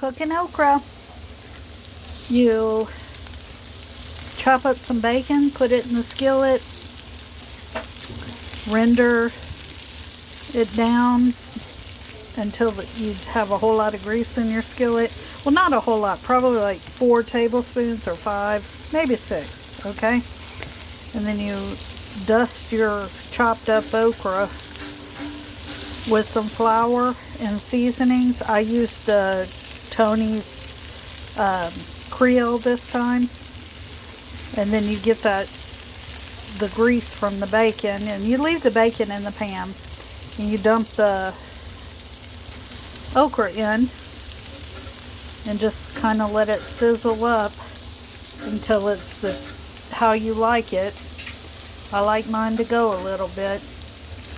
cooking okra. You chop up some bacon, put it in the skillet, render it down until you have a whole lot of grease in your skillet. Well, not a whole lot, probably like 4 tablespoons or 5, maybe 6, okay? And then you dust your chopped up okra with some flour and seasonings. I used Tony's Creole this time. And then you get the grease from the bacon, and you leave the bacon in the pan, and you dump the okra in and just kind of let it sizzle up until it's how you like it. I like mine to go a little bit.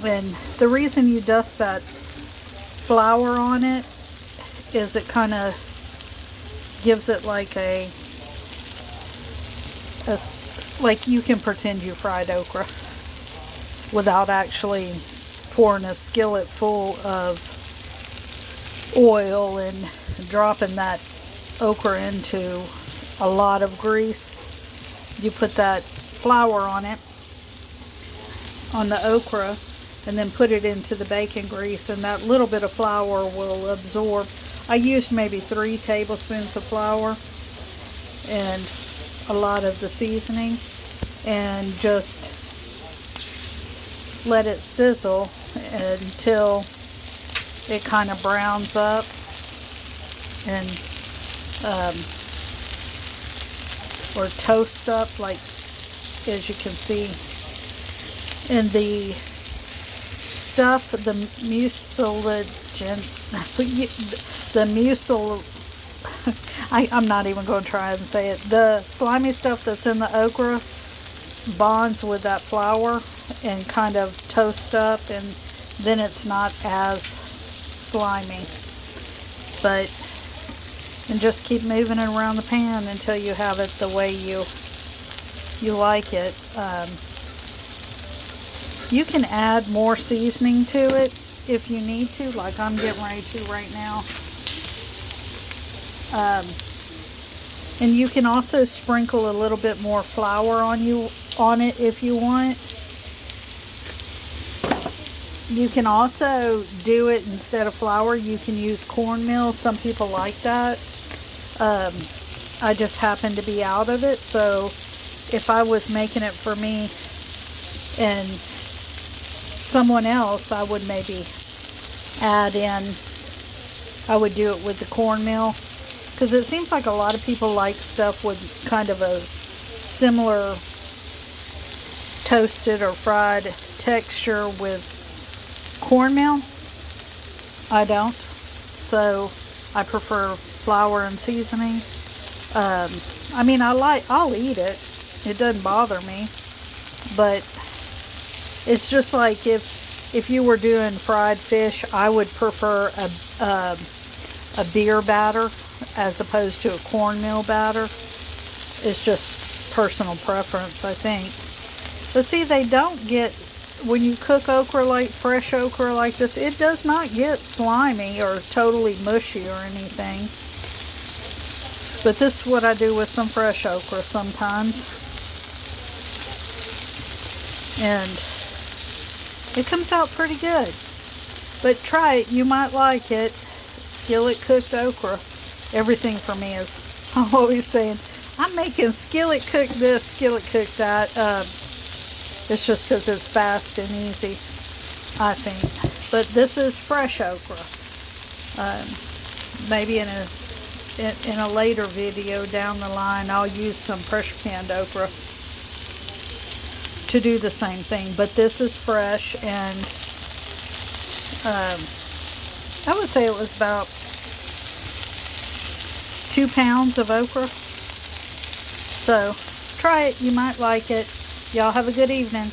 And the reason you dust that flour on it is it kind of gives it like like you can pretend you fried okra without actually pouring a skillet full of oil and dropping that okra into a lot of grease. You put that flour on it, on the okra, and then put it into the bacon grease, and that little bit of flour will absorb. I used maybe 3 tablespoons of flour and a lot of the seasoning, and just let it sizzle until it kind of browns up and or toast up, like as you can see. And the stuff, the I'm not even going to try and say it. The slimy stuff that's in the okra bonds with that flour and kind of toast up, and then it's not as slimy. And just keep moving it around the pan until you have it the way you like it. You can add more seasoning to it if you need to, like I'm getting ready to right now. And you can also sprinkle a little bit more flour on it if you want. You can also do it instead of flour. You can use cornmeal. Some people like that. I just happen to be out of it, so if I was making it for me and someone else, I would maybe add in, I would do it with the cornmeal, because it seems like a lot of people like stuff with kind of a similar toasted or fried texture with cornmeal. I don't, so I prefer flour and seasoning. I mean, I'll eat it. It doesn't bother me, but it's just like if you were doing fried fish, I would prefer a beer batter as opposed to a cornmeal batter. It's just personal preference, I think. But see, they don't get, when you cook okra, like fresh okra like this, it does not get slimy or totally mushy or anything. But this is what I do with some fresh okra sometimes. And it comes out pretty good. But try it, you might like it. Skillet cooked okra. Everything for me is, I'm always saying, I'm making skillet cook this, skillet cook that. It's just because it's fast and easy, I think. But this is fresh okra. Maybe in a later video down the line, I'll use some pressure canned okra to do the same thing. But this is fresh, and I would say it was about 2 pounds of okra. So try it, you might like it. Y'all have a good evening.